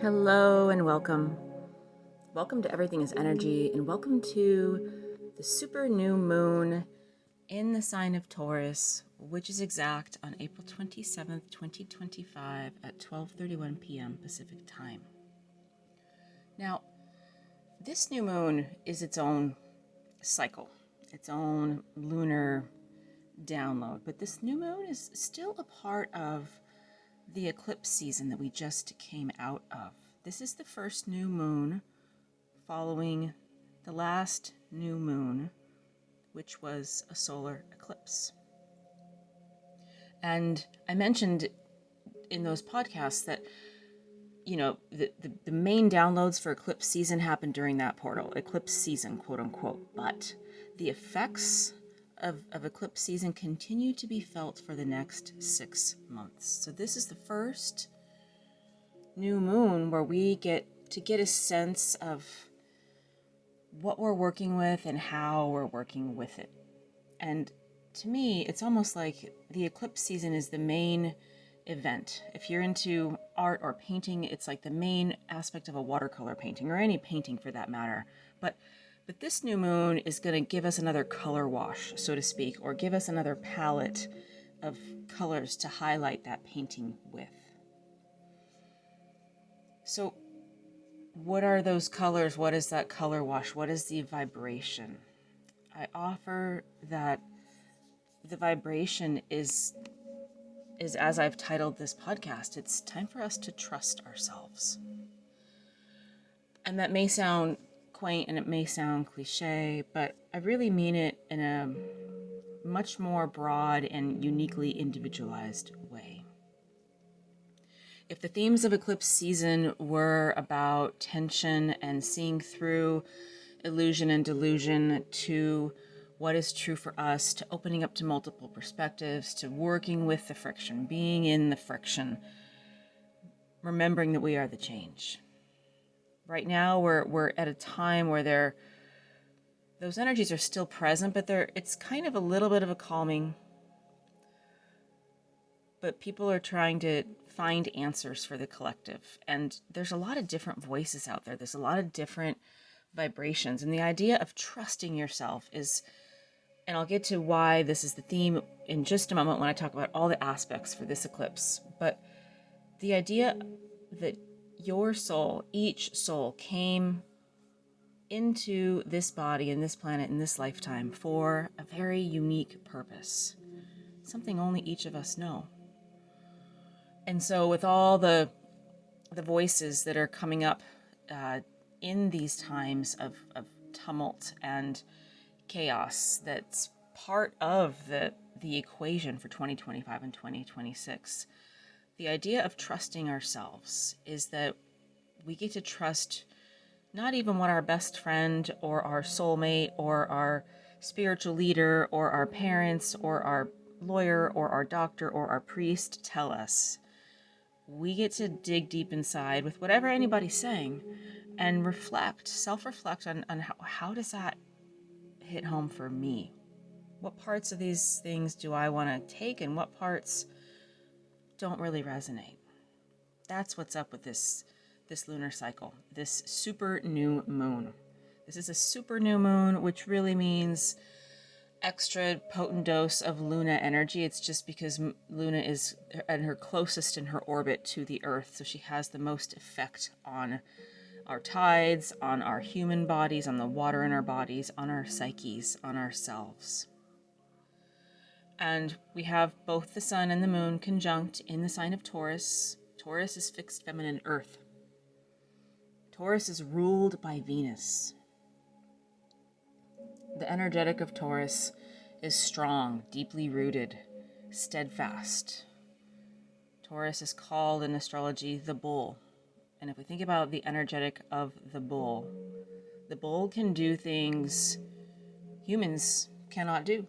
Hello and welcome. Welcome to Everything is Energy, and welcome to the super new moon in the sign of Taurus, which is exact on April 27th, 2025 at 12:31 p.m. Pacific time. Now, this new moon is its own cycle, its own lunar download, but this new moon is still a part of the eclipse season that we just came out of. This is the first new moon following the last new moon, which was a solar eclipse. And I mentioned in those podcasts that, the main downloads for eclipse season happened during that portal, eclipse season, quote unquote. But the effects of eclipse season continue to be felt for the next 6 months. So this is the first new moon where we get a sense of what we're working with and how we're working with it. And to me, it's almost like the eclipse season is the main event. If you're into art or painting, it's like the main aspect of a watercolor painting or any painting for that matter. But this new moon is going to give us another color wash, so to speak, or give us another palette of colors to highlight that painting with. So what are those colors? What is that color wash? What is the vibration? I offer that the vibration is as I've titled this podcast, it's time for us to trust ourselves. And that may sound quaint and it may sound cliche, but I really mean it in a much more broad and uniquely individualized way. If the themes of eclipse season were about tension and seeing through illusion and delusion to what is true for us, to opening up to multiple perspectives, to working with the friction, being in the friction, remembering that we are the change. Right now, we're at a time where those energies are still present, but it's kind of a little bit of a calming. But people are trying to find answers for the collective, and there's a lot of different voices out there. There's a lot of different vibrations, and the idea of trusting yourself is, and I'll get to why this is the theme in just a moment when I talk about all the aspects for this eclipse. But the idea that your soul, each soul, came into this body and this planet in this lifetime for a very unique purpose, something only each of us know. And so with all the voices that are coming up in these times of tumult and chaos, that's part of the equation for 2025 and 2026. The idea of trusting ourselves is that we get to trust not even what our best friend or our soulmate or our spiritual leader or our parents or our lawyer or our doctor or our priest tell us. We get to dig deep inside with whatever anybody's saying and self-reflect on how does that hit home for me? What parts of these things do I want to take and what parts don't really resonate? That's what's up with this lunar cycle, this super new moon. This is a super new moon, which really means extra potent dose of Luna energy. It's just because Luna is at her closest in her orbit to the Earth, so she has the most effect on our tides, on our human bodies, on the water in our bodies, on our psyches, on ourselves. And we have both the sun and the moon conjunct in the sign of Taurus. Taurus is fixed feminine earth. Taurus is ruled by Venus. The energetic of Taurus is strong, deeply rooted, steadfast. Taurus is called in astrology the bull. And if we think about the energetic of the bull can do things humans cannot do.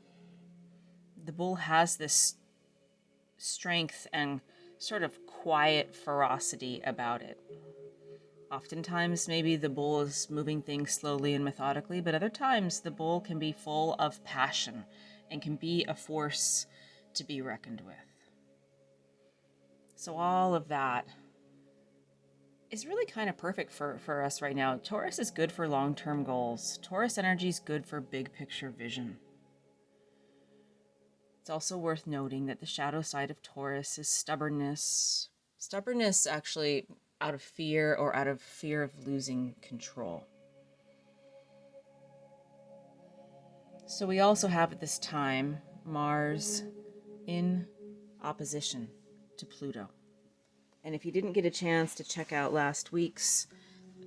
The bull has this strength and sort of quiet ferocity about it. Oftentimes, maybe the bull is moving things slowly and methodically, but other times the bull can be full of passion and can be a force to be reckoned with. So all of that is really kind of perfect for us right now. Taurus is good for long-term goals. Taurus energy is good for big picture vision. It's also worth noting that the shadow side of Taurus is stubbornness. Stubbornness actually out of fear or out of fear of losing control. So we also have at this time Mars in opposition to Pluto. And if you didn't get a chance to check out last week's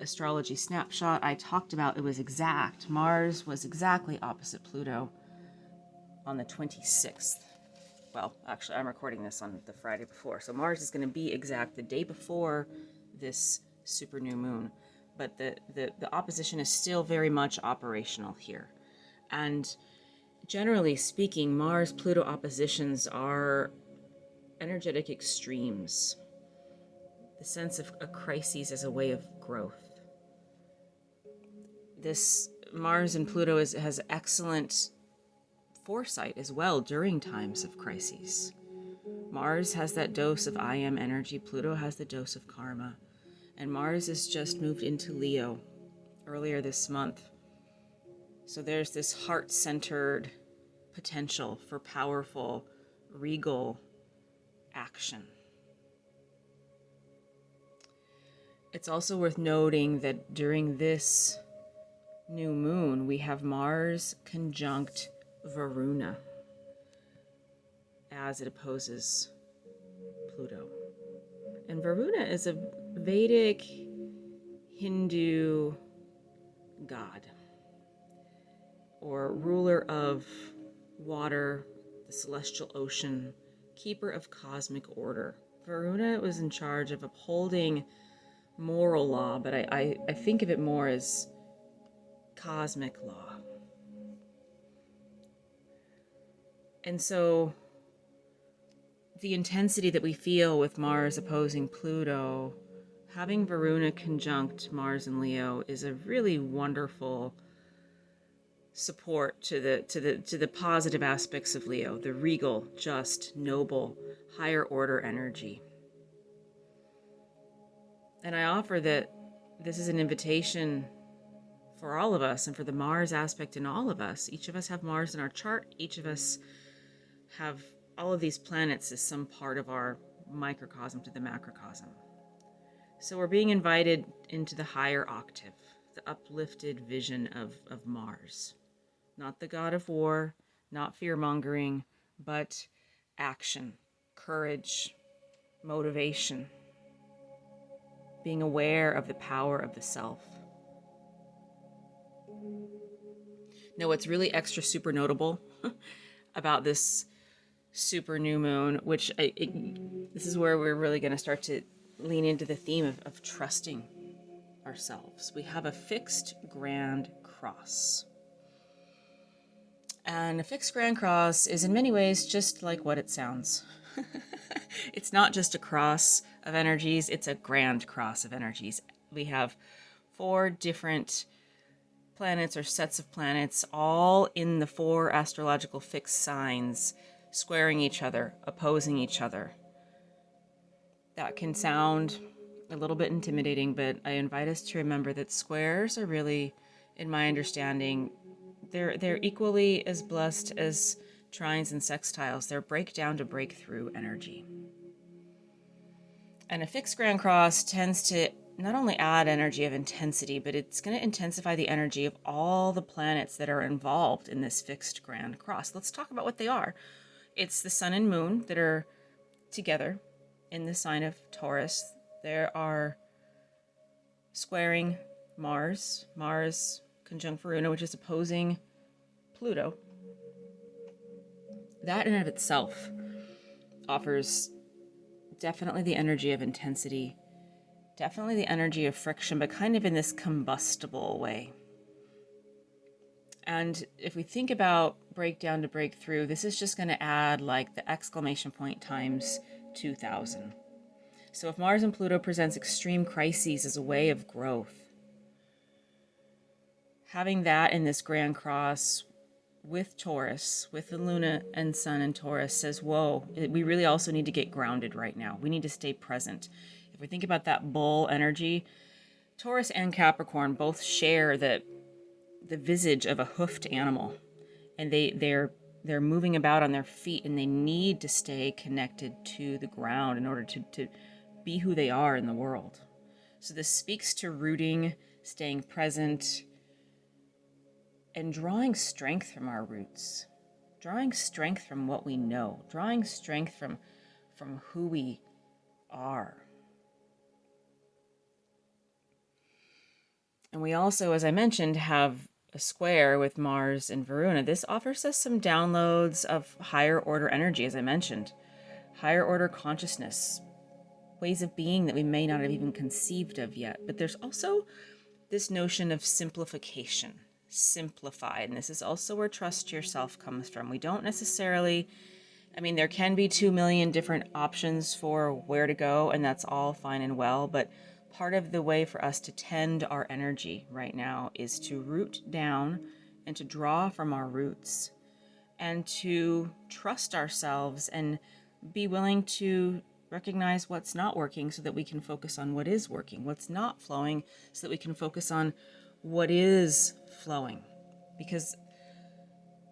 astrology snapshot, I talked about it was exact. Mars was exactly opposite Pluto on the 26th. Well, actually, I'm recording this on the Friday before. So Mars is going to be exact the day before this super new moon. But the opposition is still very much operational here. And generally speaking, Mars-Pluto oppositions are energetic extremes. The sense of a crisis as a way of growth. This Mars and Pluto has excellent foresight as well during times of crises. Mars has that dose of I am energy, Pluto has the dose of karma, and Mars has just moved into Leo earlier this month. So there's this heart-centered potential for powerful, regal action. It's also worth noting that during this new moon, we have Mars conjunct Varuna as it opposes Pluto. And Varuna is a Vedic Hindu god or ruler of water, the celestial ocean, keeper of cosmic order. Varuna was in charge of upholding moral law, but I think of it more as cosmic law. And so the intensity that we feel with Mars opposing Pluto, having Varuna conjunct Mars and Leo is a really wonderful support to the positive aspects of Leo, the regal, just, noble, higher order energy. And I offer that this is an invitation for all of us and for the Mars aspect in all of us. Each of us have Mars in our chart. Each of us have all of these planets as some part of our microcosm to the macrocosm. So we're being invited into the higher octave, the uplifted vision of Mars. Not the god of war, not fear-mongering, but action, courage, motivation, being aware of the power of the self. Now, what's really extra super notable about this super new moon, this is where we're really going to start to lean into the theme of trusting ourselves. We have a fixed grand cross. And a fixed grand cross is in many ways just like what it sounds. It's not just a cross of energies, it's a grand cross of energies. We have 4 different planets or sets of planets, all in the 4 astrological fixed signs, squaring each other, opposing each other. That can sound a little bit intimidating, but I invite us to remember that squares are really, in my understanding, they're equally as blessed as trines and sextiles. They're breakdown to breakthrough energy. And a fixed grand cross tends to not only add energy of intensity, but it's going to intensify the energy of all the planets that are involved in this fixed grand cross. Let's talk about what they are. It's the sun and moon that are together in the sign of Taurus. There are squaring Mars conjunct Varuna, which is opposing Pluto. That in and of itself offers definitely the energy of intensity, definitely the energy of friction, but kind of in this combustible way. And if we think about breakdown to breakthrough, this is just going to add like the exclamation point times 2000. So if Mars and Pluto presents extreme crises as a way of growth, having that in this grand cross with Taurus, with the Luna and Sun and Taurus says, whoa, we really also need to get grounded right now. We need to stay present. If we think about that bull energy, Taurus and Capricorn both share the visage of a hoofed animal, and they're moving about on their feet, and they need to stay connected to the ground in order to be who they are in the world. So this speaks to rooting, staying present, and drawing strength from our roots, drawing strength from what we know, drawing strength from who we are. And we also, as I mentioned, have a square with Mars and Varuna. This offers us some downloads of higher order energy, as I mentioned, higher order consciousness, ways of being that we may not have even conceived of yet. But there's also this notion of simplification, simplify. And this is also where trust yourself comes from. We don't necessarily, there can be 2 million different options for where to go, and that's all fine and well, but part of the way for us to tend our energy right now is to root down and to draw from our roots and to trust ourselves and be willing to recognize what's not working so that we can focus on what is working, what's not flowing so that we can focus on what is flowing. Because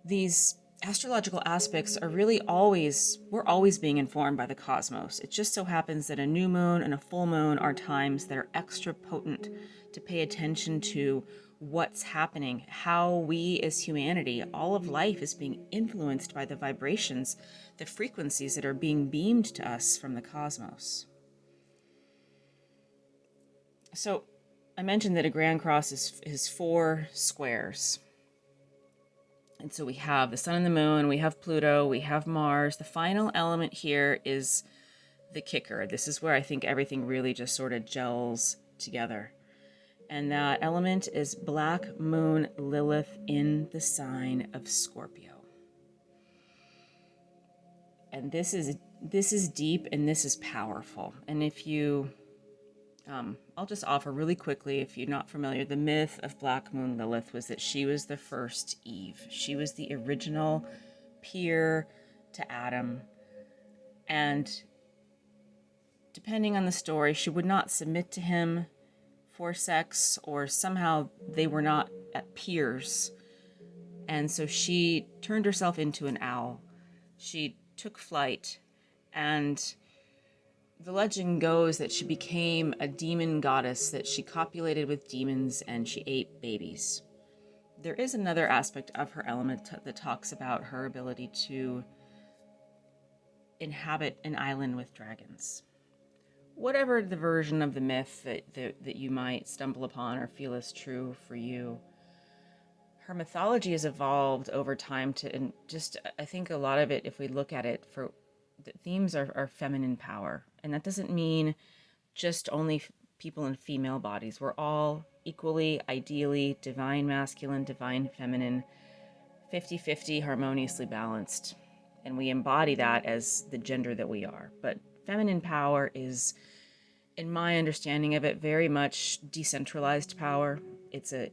these astrological aspects are really we're always being informed by the cosmos. It just so happens that a new moon and a full moon are times that are extra potent to pay attention to what's happening, how we as humanity, all of life is being influenced by the vibrations, the frequencies that are being beamed to us from the cosmos. So I mentioned that a grand cross is 4 squares. And so we have the sun and the moon, we have Pluto, we have Mars. The final element here is the kicker. This is where I think everything really just sort of gels together. And that element is Black Moon Lilith in the sign of Scorpio. And this is deep and this is powerful. And if you I'll just offer really quickly, if you're not familiar, the myth of Black Moon Lilith was that she was the first Eve. She was the original peer to Adam. And depending on the story, she would not submit to him for sex, or somehow they were not at peers. And so she turned herself into an owl. She took flight, and the legend goes that she became a demon goddess, that she copulated with demons and she ate babies. There is another aspect of her element that talks about her ability to inhabit an island with dragons. Whatever the version of the myth that you might stumble upon or feel is true for you, her mythology has evolved over time and just, I think a lot of it, if we look at it, for the themes are feminine power. And that doesn't mean just only people in female bodies. We're all equally, ideally, divine masculine, divine feminine, 50-50, harmoniously balanced. And we embody that as the gender that we are. But feminine power is, in my understanding of it, very much decentralized power. It's a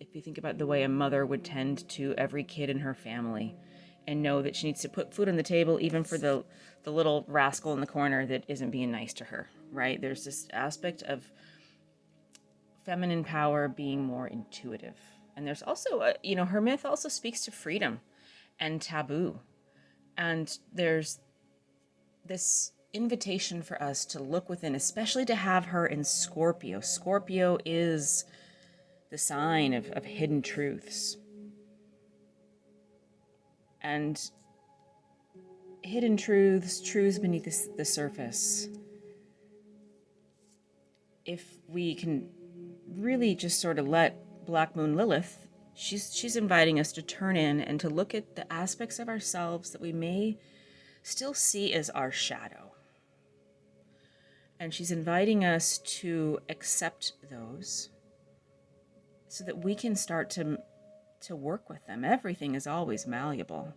if you think about the way a mother would tend to every kid in her family, and know that she needs to put food on the table even for the little rascal in the corner that isn't being nice to her, right? There's this aspect of feminine power being more intuitive. And there's also, her myth also speaks to freedom and taboo. And there's this invitation for us to look within, especially to have her in Scorpio. Scorpio is the sign of hidden truths. And hidden truths beneath the surface. If we can really just sort of let Black Moon Lilith, she's inviting us to turn in and to look at the aspects of ourselves that we may still see as our shadow. And she's inviting us to accept those so that we can start to work with them. Everything is always malleable.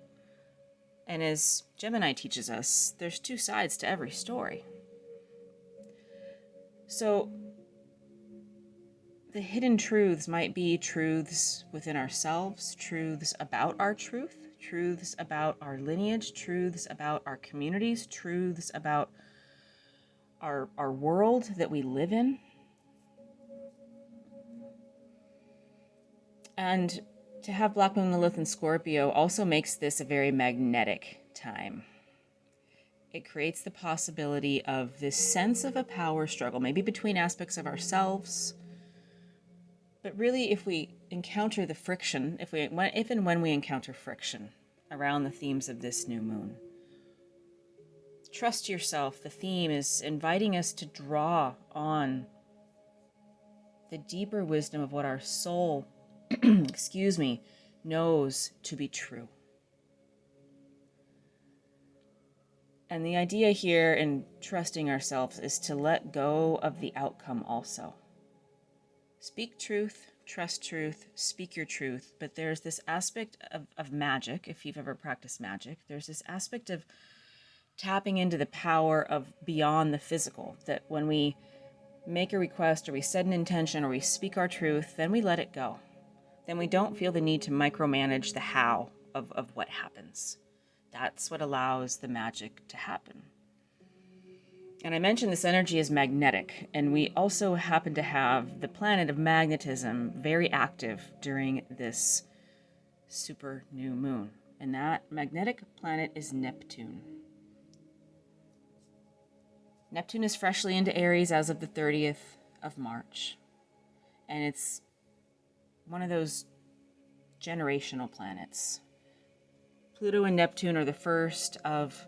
And as Gemini teaches us, there's 2 sides to every story. So the hidden truths might be truths within ourselves, truths about our truth, truths about our lineage, truths about our communities, truths about our world that we live in. And to have Black Moon Lilith in Scorpio also makes this a very magnetic time. It creates the possibility of this sense of a power struggle, maybe between aspects of ourselves. But really, if we encounter the friction, if and when we encounter friction around the themes of this new moon, trust yourself. The theme is inviting us to draw on the deeper wisdom of what our soul, knows to be true. And the idea here in trusting ourselves is to let go of the outcome also. Speak truth, trust truth, speak your truth. But there's this aspect of magic, if you've ever practiced magic, there's this aspect of tapping into the power of beyond the physical, that when we make a request or we set an intention or we speak our truth, then we let it go. Then we don't feel the need to micromanage the how of what happens. That's what allows the magic to happen. And I mentioned this energy is magnetic, and we also happen to have the planet of magnetism very active during this super new moon. And that magnetic planet is Neptune. Neptune is freshly into Aries as of the 30th of March. And it's one of those generational planets. Pluto and Neptune are the first of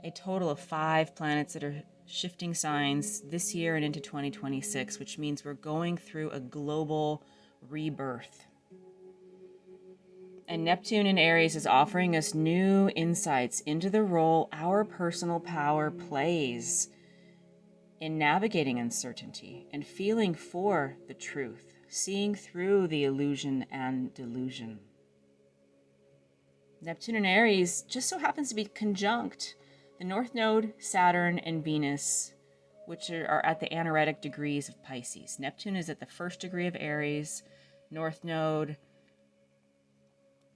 a total of 5 planets that are shifting signs this year and into 2026, which means we're going through a global rebirth. And Neptune in Aries is offering us new insights into the role our personal power plays in navigating uncertainty and feeling for the truth, seeing through the illusion and delusion. Neptune in Aries just so happens to be conjunct the North Node, Saturn, and Venus, which are at the anaretic degrees of Pisces. Neptune is at the 1st degree of Aries, North Node,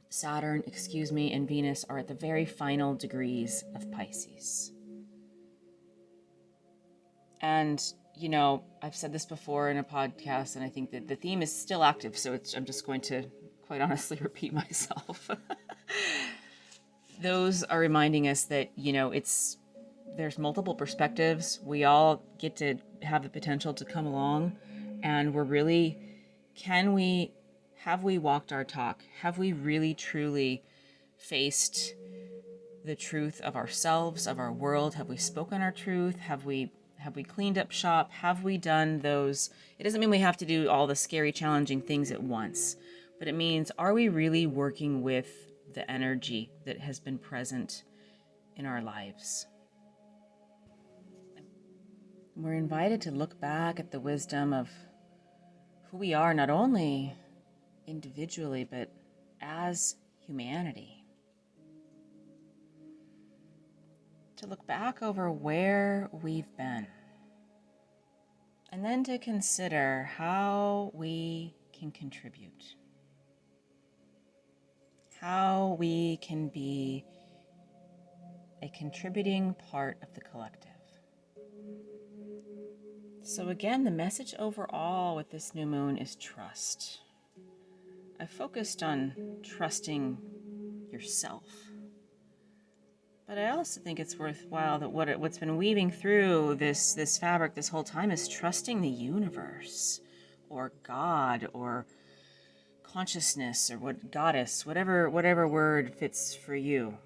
Saturn, and Venus are at the very final degrees of Pisces. And, I've said this before in a podcast, and I think that the theme is still active, so I'm just going to, quite honestly, repeat myself. Those are reminding us that, there's multiple perspectives. We all get to have the potential to come along, and have we walked our talk? Have we really, truly faced the truth of ourselves, of our world? Have we spoken our truth? Have we cleaned up shop? Have we done those? It doesn't mean we have to do all the scary, challenging things at once, but it means, are we really working with the energy that has been present in our lives? We're invited to look back at the wisdom of who we are, not only individually, but as humanity. To look back over where we've been, and then to consider how we can contribute, how we can be a contributing part of the collective. So again, the message overall with this new moon is trust. I focused on trusting yourself. But I also think it's worthwhile that what's been weaving through this fabric this whole time is trusting the universe, or God, or consciousness, or what goddess, whatever word fits for you.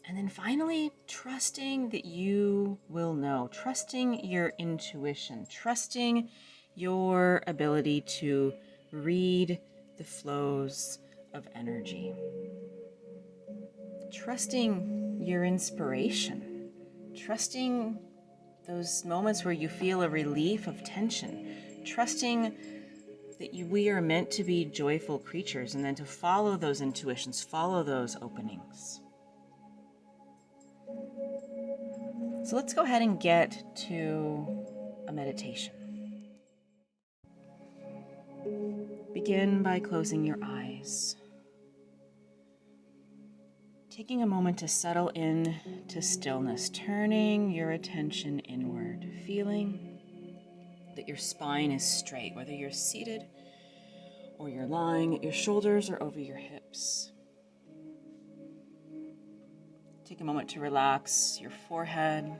And then finally, trusting that you will know, trusting your intuition, trusting your ability to read the flows of energy. Trusting your inspiration, trusting those moments where you feel a relief of tension, trusting that we are meant to be joyful creatures, and then to follow those intuitions, follow those openings. So let's go ahead and get to a meditation. Begin by closing your eyes. Taking a moment to settle in to stillness, turning your attention inward, feeling that your spine is straight, whether you're seated or you're lying, your shoulders are over your hips. Take a moment to relax your forehead,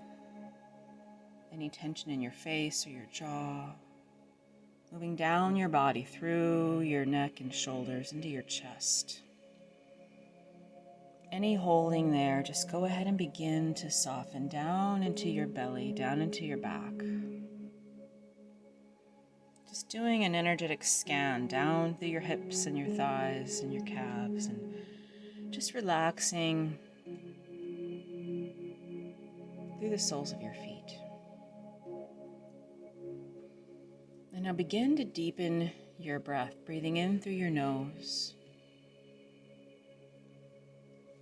any tension in your face or your jaw, moving down your body through your neck and shoulders into your chest. Any holding there, just go ahead and begin to soften down into your belly, down into your back. Just doing an energetic scan down through your hips and your thighs and your calves, and just relaxing through the soles of your feet. And now begin to deepen your breath, breathing in through your nose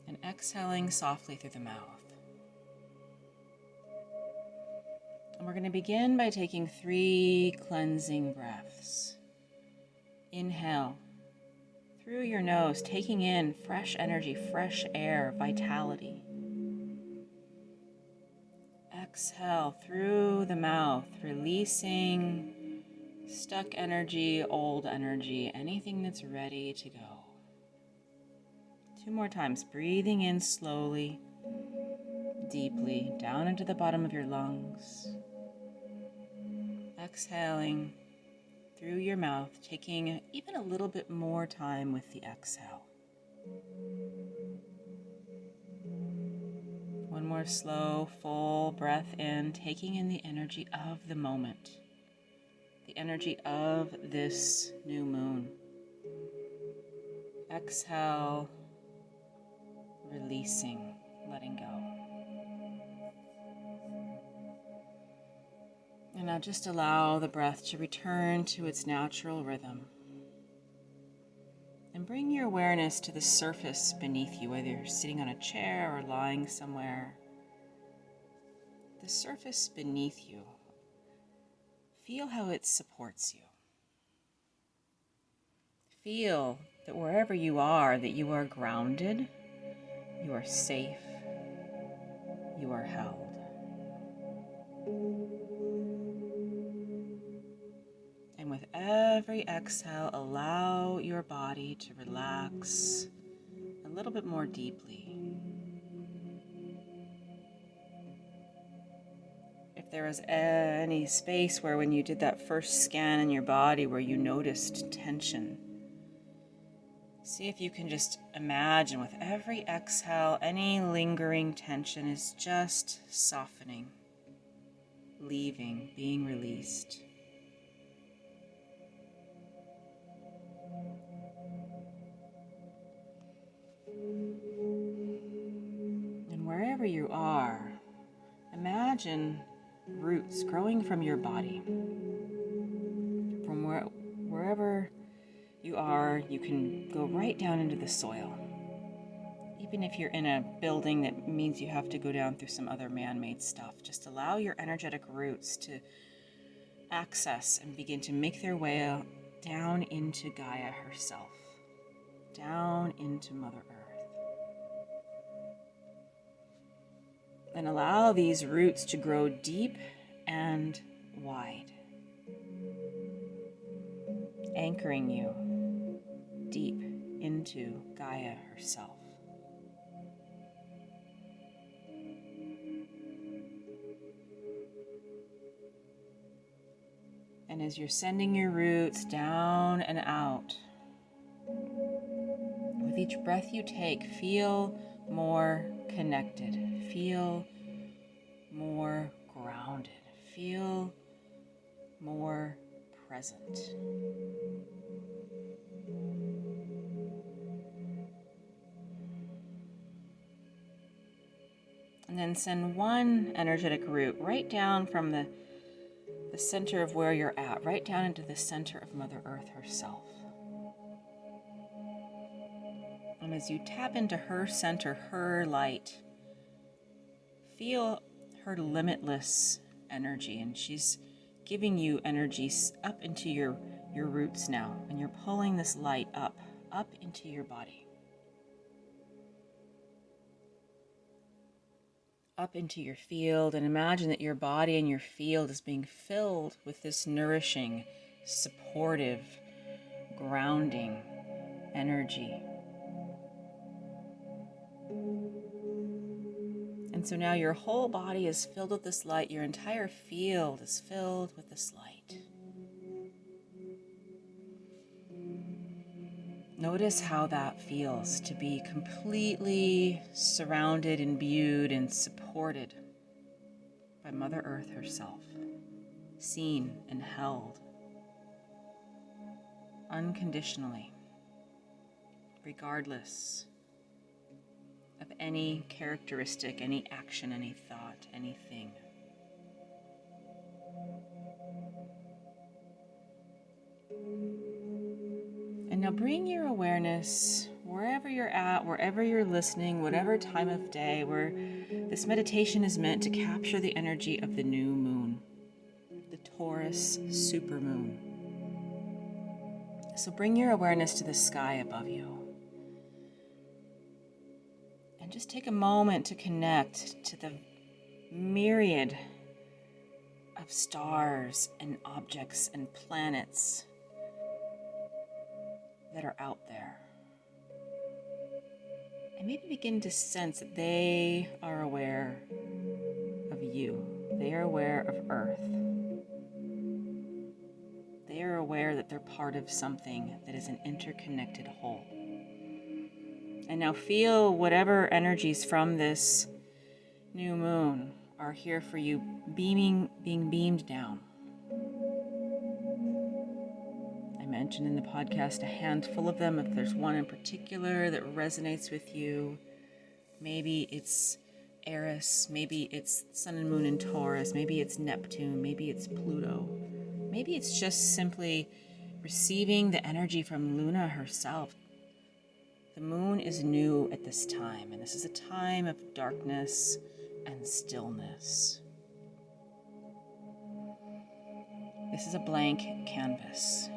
and exhaling softly through the mouth. And we're going to begin by taking 3 cleansing breaths. Inhale through your nose, taking in fresh energy, fresh air, vitality. Exhale through the mouth, releasing stuck energy, old energy, anything that's ready to go. 2 more times, breathing in slowly, deeply, down into the bottom of your lungs. Exhaling through your mouth, taking even a little bit more time with the exhale. 1 more slow, full breath in, taking in the energy of the moment, the energy of this new moon. Exhale, releasing, letting go. And now just allow the breath to return to its natural rhythm. And bring your awareness to the surface beneath you, whether you're sitting on a chair or lying somewhere. The surface beneath you. Feel how it supports you. Feel that wherever you are grounded, you are safe, you are held. And with every exhale, allow your body to relax a little bit more deeply. If there was any space where when you did that first scan in your body where you noticed tension, see if you can just imagine with every exhale, any lingering tension is just softening, leaving, being released. And wherever you are, imagine roots growing from your body. From wherever you are, you can go right down into the soil. Even if you're in a building that means you have to go down through some other man-made stuff, just allow your energetic roots to access and begin to make their way down into Gaia herself, down into Mother Earth. And allow these roots to grow deep and wide, anchoring you deep into Gaia herself. And as you're sending your roots down and out, with each breath you take, feel more connected, feel more grounded, feel more present. And then send one energetic root right down from the center of where you're at, right down into the center of Mother Earth herself. And as you tap into her center, her light, feel her limitless energy. And she's giving you energy up into your roots now. And you're pulling this light up into your body. up into your field and imagine that your body and your field is being filled with this nourishing, supportive, grounding energy. And so now your whole body is filled with this light. Your entire field is filled with this light. Notice how that feels to be completely surrounded, imbued, and supported by Mother Earth herself, seen and held unconditionally, regardless of any characteristic, any action, any thought, anything. And now bring your awareness wherever you're at, wherever you're listening, whatever time of day, where this meditation is meant to capture the energy of the new moon, the Taurus supermoon. So bring your awareness to the sky above you. And just take a moment to connect to the myriad of stars and objects and planets that are out there. And maybe begin to sense that they are aware of you. They are aware of Earth. They are aware that they're part of something that is an interconnected whole. And now feel whatever energies from this new moon are here for you, being beamed down. I mentioned in the podcast a handful of them. If there's one in particular that resonates with you, maybe it's Eris, maybe it's Sun and Moon in Taurus, maybe it's Neptune, maybe it's Pluto. Maybe it's just simply receiving the energy from Luna herself. The moon is new at this time, and this is a time of darkness and stillness. This is a blank canvas.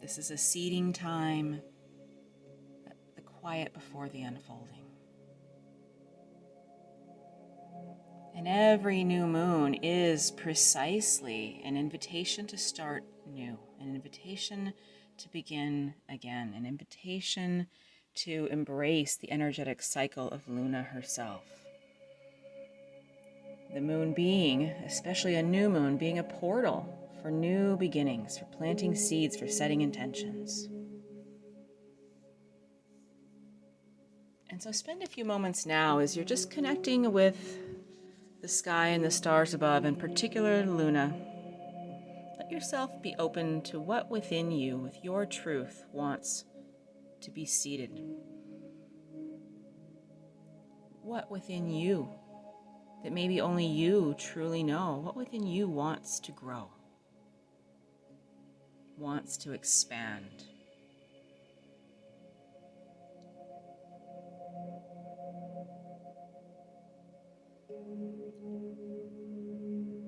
This is a seeding time, the quiet before the unfolding. And every new moon is precisely an invitation to start new, an invitation to begin again, an invitation to embrace the energetic cycle of Luna herself. The moon being, especially a new moon, being a portal for new beginnings, for planting seeds, for setting intentions. And so spend a few moments now as you're just connecting with the sky and the stars above, in particular Luna. Let yourself be open to what within you, with your truth, wants to be seated. What within you that maybe only you truly know, what within you wants to grow, wants to expand.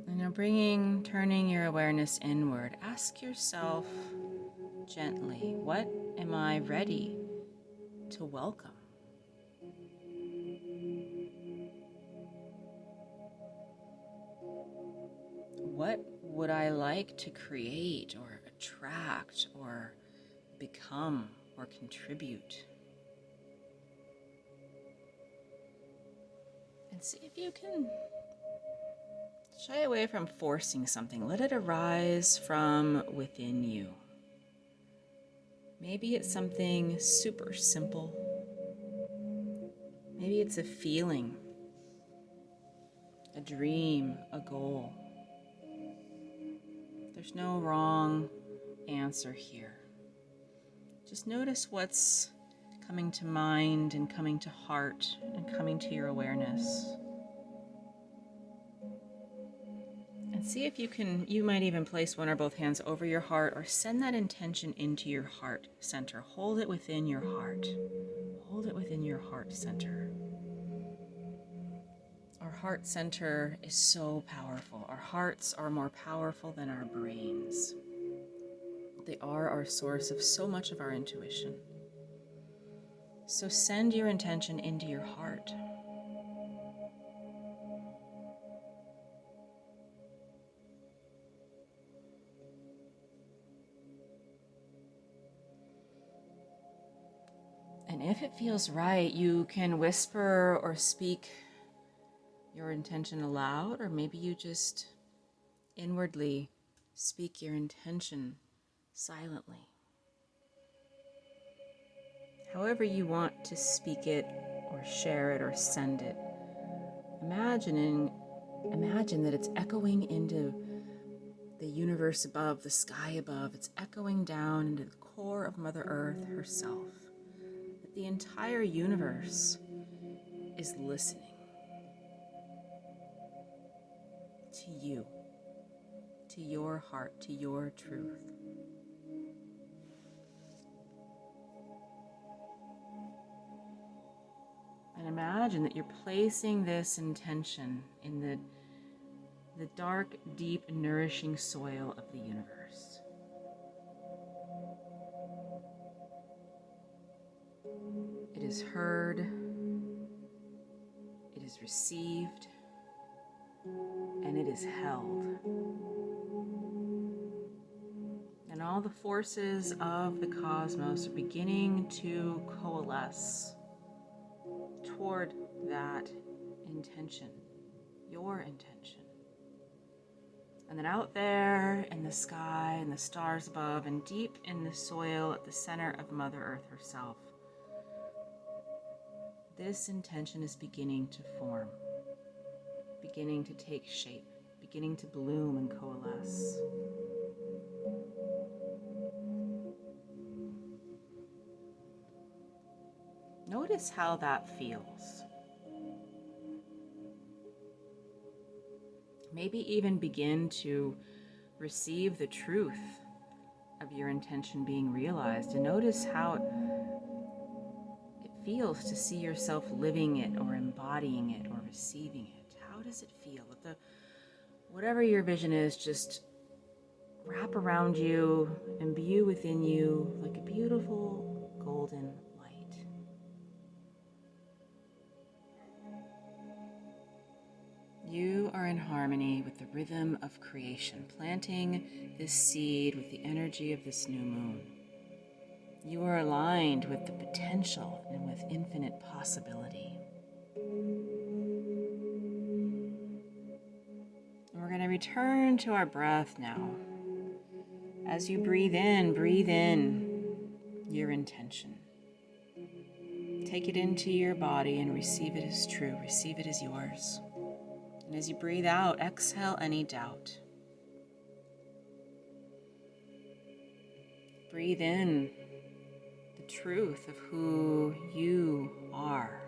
And now turning your awareness inward, ask yourself gently, what am I ready to welcome? What would I like to create or attract or become or contribute? And see if you can shy away from forcing something. Let it arise from within you. Maybe it's something super simple. Maybe it's a feeling, a dream, a goal. There's no wrong answer here. Just notice what's coming to mind and coming to heart and coming to your awareness. And see if you might even place one or both hands over your heart or send that intention into your heart center. Hold it within your heart. Hold it within your heart center. Our heart center is so powerful. Our hearts are more powerful than our brains. They are our source of so much of our intuition. So send your intention into your heart. if it feels right, you can whisper or speak your intention aloud, or maybe you just inwardly speak your intention silently. However you want to speak it or share it or send it, imagine that it's echoing into the universe above, the sky above. It's echoing down into the core of Mother Earth herself. That the entire universe is listening to you, to your heart, to your truth. And imagine that you're placing this intention in the dark, deep, nourishing soil of the universe. It is heard, it is received, and it is held. And all the forces of the cosmos are beginning to coalesce toward that intention, your intention. And then out there in the sky and the stars above and deep in the soil at the center of Mother Earth herself, this intention is beginning to form, beginning to take shape, beginning to bloom and coalesce. Notice how that feels. Maybe even begin to receive the truth of your intention being realized, and notice how it feels to see yourself living it or embodying it or receiving it. How does it feel? Whatever your vision is, just wrap around you, imbue within you like a beautiful golden light. You are in harmony with the rhythm of creation, planting this seed with the energy of this new moon. You are aligned with the potential and with infinite possibility. And we're going to return to our breath now. As you breathe in your intention. Take it into your body and receive it as true. Receive it as yours. And as you breathe out, exhale any doubt. Breathe in the truth of who you are,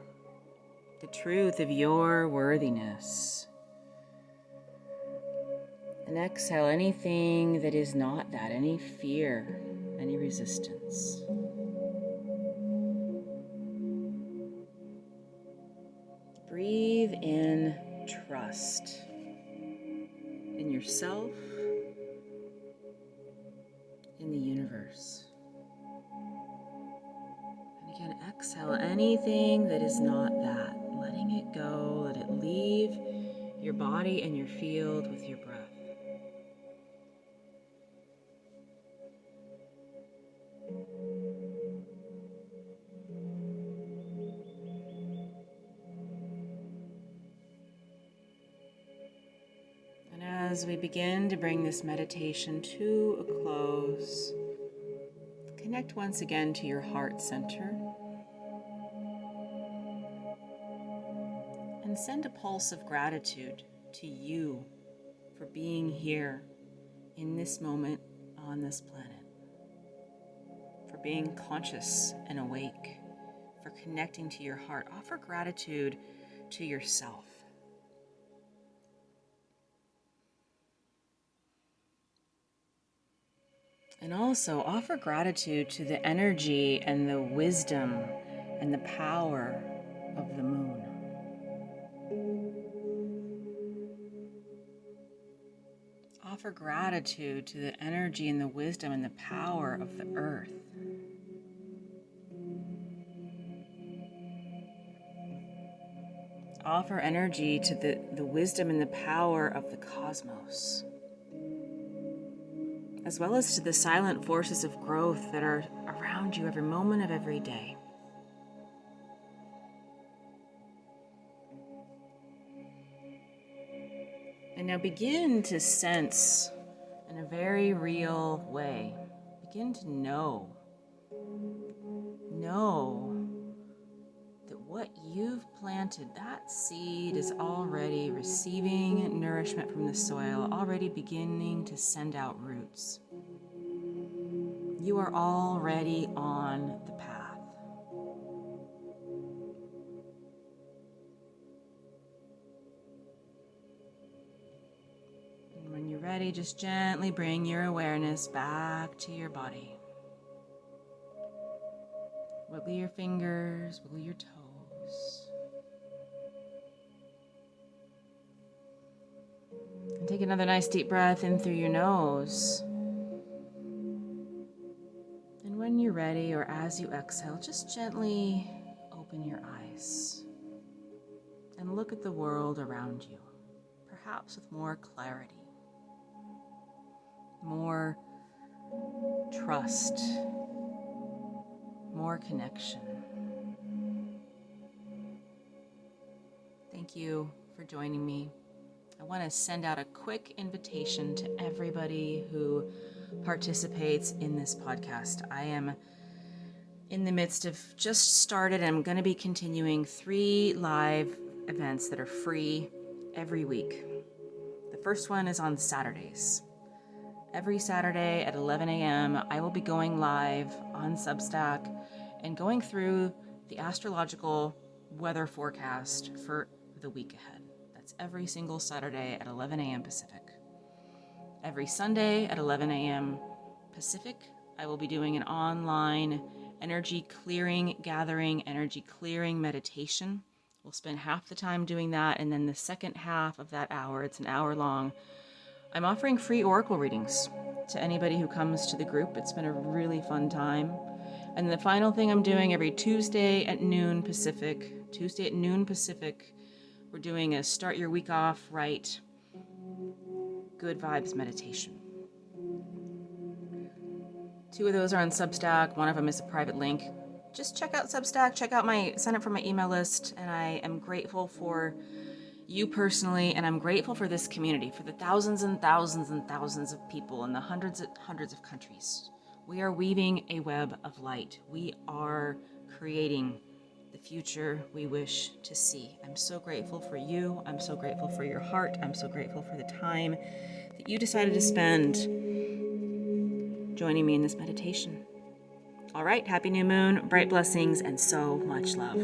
the truth of your worthiness. And exhale anything that is not that, any fear, any resistance. Breathe in trust in yourself, in the universe. And again, exhale anything that is not that, letting it go, let it leave your body and your field with your breath. And as we begin to bring this meditation to a close, connect once again to your heart center and send a pulse of gratitude to you for being here in this moment on this planet, for being conscious and awake, for connecting to your heart. Offer gratitude to yourself. And also offer gratitude to the energy and the wisdom and the power of the moon. Offer gratitude to the energy and the wisdom and the power of the earth. Offer energy to the wisdom and the power of the cosmos, as well as to the silent forces of growth that are around you every moment of every day. now begin to sense in a very real way. Begin to know that what you've planted, that seed is already receiving nourishment from the soil, already beginning to send out roots. You are already on the path. And when you're ready, just gently bring your awareness back to your body. Wiggle your fingers, wiggle your toes. And take another nice deep breath in through your nose. And when you're ready, or as you exhale, just gently open your eyes and look at the world around you, perhaps with more clarity, more trust, more connection. Thank you for joining me. I want to send out a quick invitation to everybody who participates in this podcast. I am in the midst of just started, and I'm going to be continuing 3 live events that are free every week. The first one is on Saturdays. Every Saturday at 11 a.m., I will be going live on Substack and going through the astrological weather forecast for the week ahead. That's every single Saturday at 11 a.m. Pacific. Every Sunday at 11 a.m. Pacific, I will be doing an online energy clearing, gathering, energy clearing meditation. We'll spend half the time doing that, and then the second half of that hour, it's an hour long, I'm offering free oracle readings to anybody who comes to the group. It's been a really fun time. And the final thing I'm doing every Tuesday at noon Pacific, we're doing a start your week off right, good vibes meditation. 2 of those are on Substack. One of them is a private link. Just check out Substack, sign up for my email list, and I am grateful for you personally, and I'm grateful for this community, for the thousands and thousands and thousands of people in the hundreds of countries. We are weaving a web of light. We are creating the future we wish to see. I'm so grateful for you. I'm so grateful for your heart. I'm so grateful for the time that you decided to spend joining me in this meditation. All right, happy new moon, bright blessings, and so much love.